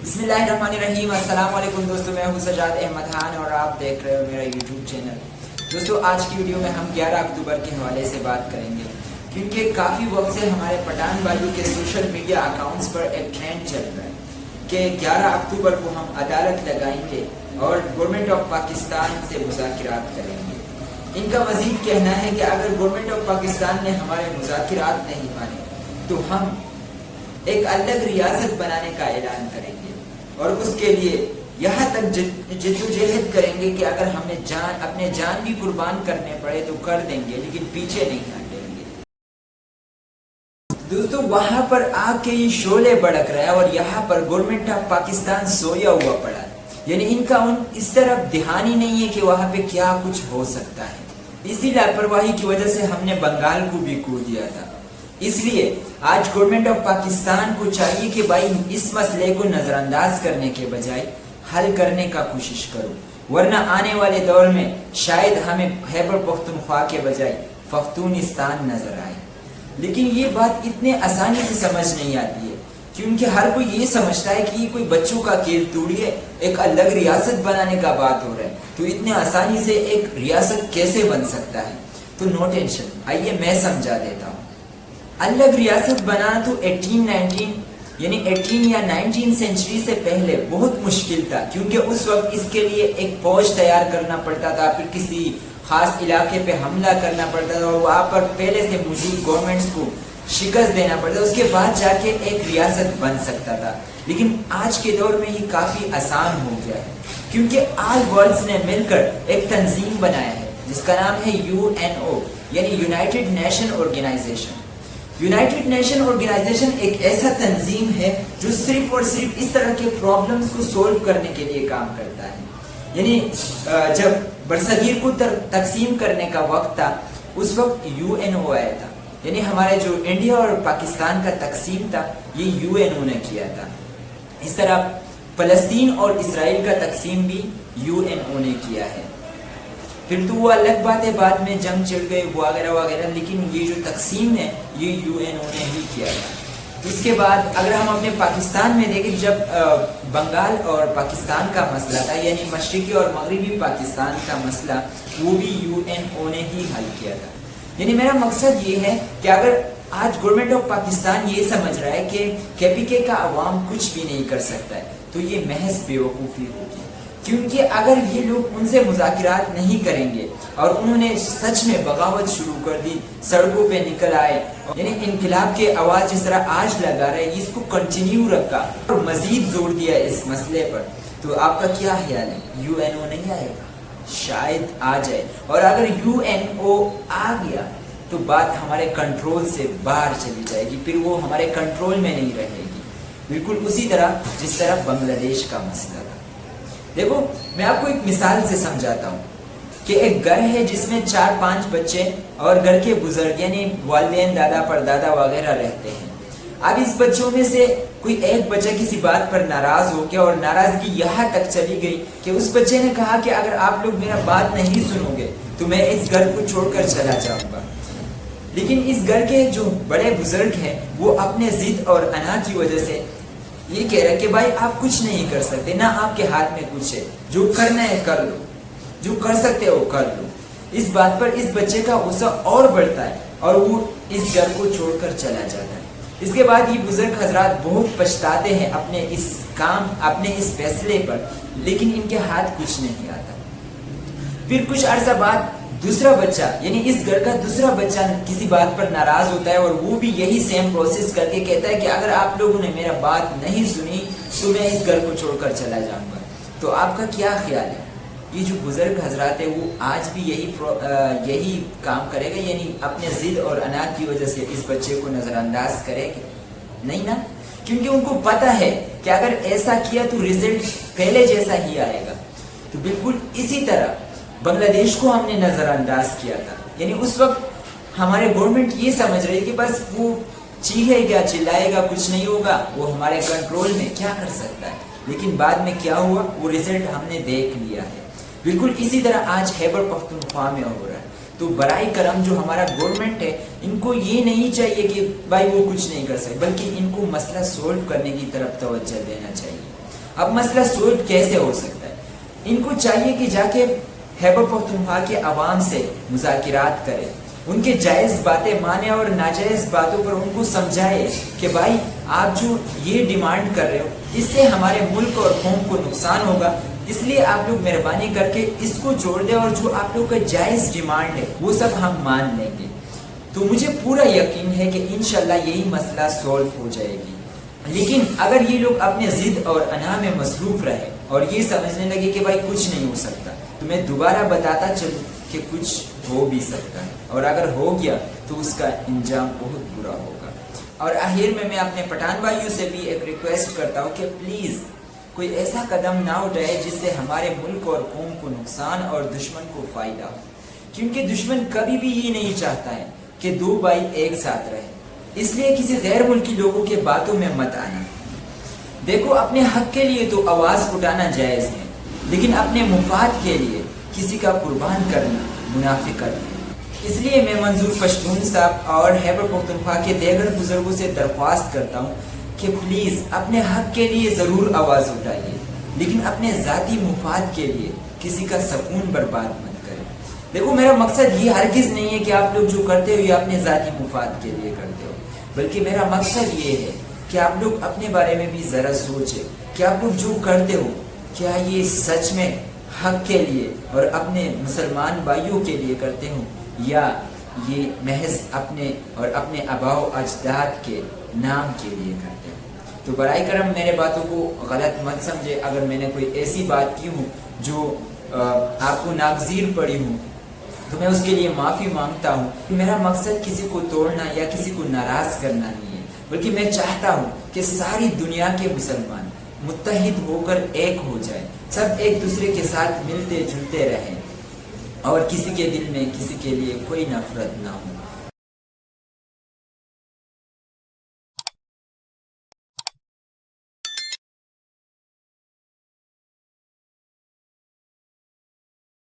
बिस्मिल्लाहिर्रहमानिर्रहीम। अस्सलाम वालेकुम दोस्तों, मैं हूं सजाद अहमद खान और आप देख रहे हो मेरा यूट्यूब चैनल। दोस्तों, आज की वीडियो में हम 11 अक्टूबर के हवाले से बात करेंगे, क्योंकि काफ़ी वक्त से हमारे पठान भाइयों के सोशल मीडिया अकाउंट्स पर एक ट्रेंड चल रहा है कि 11 अक्टूबर को हम अदालत लगाएंगे और गवर्नमेंट ऑफ पाकिस्तान से मुज़ाकिरात करेंगे। इनका मज़ीद कहना है कि अगर गवर्नमेंट ऑफ पाकिस्तान ने हमारे मुज़ाकिरात नहीं माने तो हम एक अलग रियासत बनाने का ऐलान करेंगे और उसके लिए यहाँ तक जिद्दोजहद करेंगे कि अगर हमें अपने जान भी कुर्बान करने पड़े तो कर देंगे, लेकिन पीछे नहीं हटेंगे। दोस्तों, वहां पर आग के ये शोले भड़क रहा है और यहाँ पर गवर्नमेंट ऑफ पाकिस्तान सोया हुआ पड़ा है। यानी इनका इस तरफ ध्यान ही नहीं है कि वहां पे क्या कुछ हो सकता है। इसी लापरवाही की वजह से हमने बंगाल को भी खो दिया था। इसलिए आज गवर्नमेंट ऑफ पाकिस्तान को चाहिए कि भाई इस मसले को नजरअंदाज करने के बजाय हल करने का कोशिश करो, वरना आने वाले दौर में शायद हमें खैबर पख्तूनख्वा के बजाय पख्तूनिस्तान नजर आए। लेकिन ये बात इतने आसानी से समझ नहीं आती है, क्योंकि हर कोई ये समझता है कि ये कोई बच्चों का खेल थोड़ी है, एक अलग रियासत बनाने का बात हो रहा है, तो इतने आसानी से एक रियासत कैसे बन सकता है। तो नो टेंशन, आइए मैं समझा देता हूँ। अलग रियासत बनाना तो 1819 यानी 18 या 19 सेंचुरी से पहले बहुत मुश्किल था, क्योंकि उस वक्त इसके लिए एक फौज तैयार करना पड़ता था, फिर किसी खास इलाके पे हमला करना पड़ता था और वहाँ पर पहले से मौजूद गवर्नमेंट्स को शिकस्त देना पड़ता था, उसके बाद जाके एक रियासत बन सकता था। लेकिन आज के दौर में ये काफ़ी आसान हो गया है, क्योंकि ऑल वर्ल्ड्स ने मिलकर एक तंजीम बनाया है जिसका नाम है UNO यानी united nation organisation. United nation organisation एक ऐसा तंजीम है जो सिर्फ और सिर्फ इस तरह के प्रॉब्लम्स को सोल्व करने के लिए काम करता है। यानी जब बरसगीर को तकसीम करने का वक्त था, उस वक्त UNO आया था। यानी हमारे जो इंडिया और पाकिस्तान का तकसीम था, ये UNO ने किया था। इस तरह फलस्तीन और इसराइल का तकसीम भी UNO ने किया है। फिर तो वो अलग बात है, बाद में जंग छिड़ गई वगैरह वगैरह, लेकिन ये जो तकसीम है ये UNO ने ही किया था। इसके बाद अगर हम अपने पाकिस्तान में देखें, जब बंगाल और पाकिस्तान का मसला था, यानी मशरक़ी और मगरबी पाकिस्तान का मसला, वो भी UNO ने ही हल किया था। यानी मेरा मकसद ये है कि अगर आज गवर्नमेंट ऑफ पाकिस्तान ये समझ रहा है कि KPK का अवाम कुछ भी नहीं कर सकता है, तो ये महज बेवकूफ़ी होगी। क्योंकि अगर ये लोग उनसे मुज़ाकिरात नहीं करेंगे और उन्होंने सच में बगावत शुरू कर दी, सड़कों पे निकल आए, यानी इनकलाब के आवाज़ जिस तरह आज लगा रहे, इसको कंटिन्यू रखा और मज़ीद जोर दिया इस मसले पर, तो आपका क्या ख्याल है? UNO नहीं आएगा? शायद आ जाए, और अगर UNO आ गया तो बात हमारे कंट्रोल से बाहर चली जाएगी, फिर वो हमारे कंट्रोल में नहीं रहेगी। बिल्कुल उसी तरह जिस तरह बांग्लादेश का मसला था। देखो, मैं आपको एक मिसाल से समझाता हूँ कि एक घर है जिसमें 4-5 बच्चे और घर के बुजुर्ग यानी वालिदैन, दादा परदादा वगैरह रहते हैं। अब इस बच्चों में से कोई एक बच्चा किसी बात पर नाराज हो गया और नाराजगी यहाँ तक चली गई कि उस बच्चे ने कहा कि अगर आप लोग मेरा बात नहीं सुनोगे तो मैं इस घर को छोड़कर चला जाऊंगा। लेकिन इस घर के जो बड़े बुजुर्ग हैं वो अपने जिद और अना की वजह से ये कह रहा है कि भाई आप कुछ नहीं कर सकते, ना आपके हाथ में कुछ है, जो करना है कर लो, जो कर सकते हो कर लो। इस बात पर इस बच्चे का गुस्सा और बढ़ता है और वो इस घर को छोड़कर चला जाता है। इसके बाद ये बुजुर्ग हजरात बहुत पछताते हैं अपने इस फैसले पर, लेकिन इनके हाथ कुछ नहीं आता। फिर कुछ अरसा बाद दूसरा बच्चा यानी इस घर का दूसरा बच्चा किसी बात पर नाराज होता है और वो भी यही सेम प्रोसेस करके कहता है कि अगर आप लोगों ने मेरा बात नहीं सुनी तो मैं इस घर को छोड़कर चला जाऊंगा। तो आपका क्या ख्याल है? ये जो बुजुर्ग हजरात है वो आज भी यही काम करेगा, यानी अपने जिद और अनाज की वजह से इस बच्चे को नजरअंदाज करेंगे? नहीं ना, क्योंकि उनको पता है कि अगर ऐसा किया तो रिजल्ट पहले जैसा ही आएगा। तो बिल्कुल इसी तरह बांग्लादेश को हमने नजरअंदाज किया था। यानी उस वक्त हमारे गवर्नमेंट ये समझ रही है कि बस वो चीखेगा चिल्लाएगा कुछ नहीं होगा, वो हमारे कंट्रोल में, क्या कर सकता है। लेकिन बाद में क्या हुआ वो रिजल्ट हमने देख लिया है। बिल्कुल इसी तरह आज खैबर पख्तूनख्वा में हो रहा है। तो बराए करम जो हमारा गवर्नमेंट है, इनको ये नहीं चाहिए कि भाई वो कुछ नहीं कर सकते, बल्कि इनको मसला सोल्व करने की तरफ तवज्जो देना चाहिए। اب مسئلہ سولو کیسے ہو سکتا ہے؟ ان کو چاہیے کہ جا کے خیبر پختونخوا کے عوام سے مذاکرات کرے، ان کے جائز باتیں مانے اور ناجائز باتوں پر ان کو سمجھائے کہ بھائی آپ جو یہ ڈیمانڈ کر رہے ہو اس سے ہمارے ملک اور قوم کو نقصان ہوگا، اس لیے آپ لوگ مہربانی کر کے اس کو چھوڑ دیں اور جو آپ لوگ کا جائز ڈیمانڈ ہے وہ سب ہم مان لیں گے۔ تو مجھے پورا یقین ہے کہ انشاءاللہ یہی مسئلہ سولو ہو جائے گی۔ لیکن اگر یہ لوگ اپنے ضد اور انا میں مصروف رہے اور یہ سمجھنے لگے کہ بھائی کچھ نہیں ہو سکتا، تو میں دوبارہ بتاتا چلوں کہ کچھ ہو بھی سکتا ہے، اور اگر ہو گیا تو اس کا انجام بہت برا ہوگا۔ اور آخر میں اپنے پٹھان بھائیوں سے بھی ایک ریکویسٹ کرتا ہوں کہ پلیز کوئی ایسا قدم نہ اٹھائے جس سے ہمارے ملک اور قوم کو نقصان اور دشمن کو فائدہ ہو، کیونکہ دشمن کبھی بھی یہ نہیں چاہتا ہے کہ دو بھائی ایک ساتھ رہیں۔ اس لیے کسی غیر ملکی لوگوں کے باتوں میں مت آنا۔ دیکھو، اپنے حق کے لیے تو آواز اٹھانا جائز ہے، لیکن اپنے مفاد کے لیے کسی کا قربان کرنا منافقت ہے۔ اس لیے میں منظور پشتون صاحب اور خیبر پختونخوا کے دیگر بزرگوں سے درخواست کرتا ہوں کہ پلیز اپنے حق کے لیے ضرور آواز اٹھائیے، لیکن اپنے ذاتی مفاد کے لیے کسی کا سکون برباد مت کریں۔ دیکھو، میرا مقصد یہ ہرگز نہیں ہے کہ آپ لوگ جو کرتے ہو یہ اپنے ذاتی مفاد کے لیے کرتے ہو، بلکہ میرا مقصد یہ ہے کہ آپ لوگ اپنے بارے میں بھی ذرا سوچیں کہ آپ لوگ جو کرتے ہو کیا یہ سچ میں حق کے لیے اور اپنے مسلمان بھائیوں کے لیے کرتے ہو، یا یہ محض اپنے اور اپنے آباء و اجداد کے نام کے لیے کرتے ہو۔ تو برائے کرم میرے باتوں کو غلط مت سمجھے، اگر میں نے کوئی ایسی بات کی ہوں جو آپ کو ناگزیر پڑی ہوں تو میں اس کے لیے معافی مانگتا ہوں۔ میرا مقصد کسی کو توڑنا یا کسی کو ناراض کرنا نہیں ہے، بلکہ میں چاہتا ہوں کہ ساری دنیا کے مسلمان متحد ہو کر ایک ہو جائے، سب ایک دوسرے کے ساتھ ملتے جلتے رہیں اور کسی کے دل میں کسی کے لیے کوئی نفرت نہ ہو۔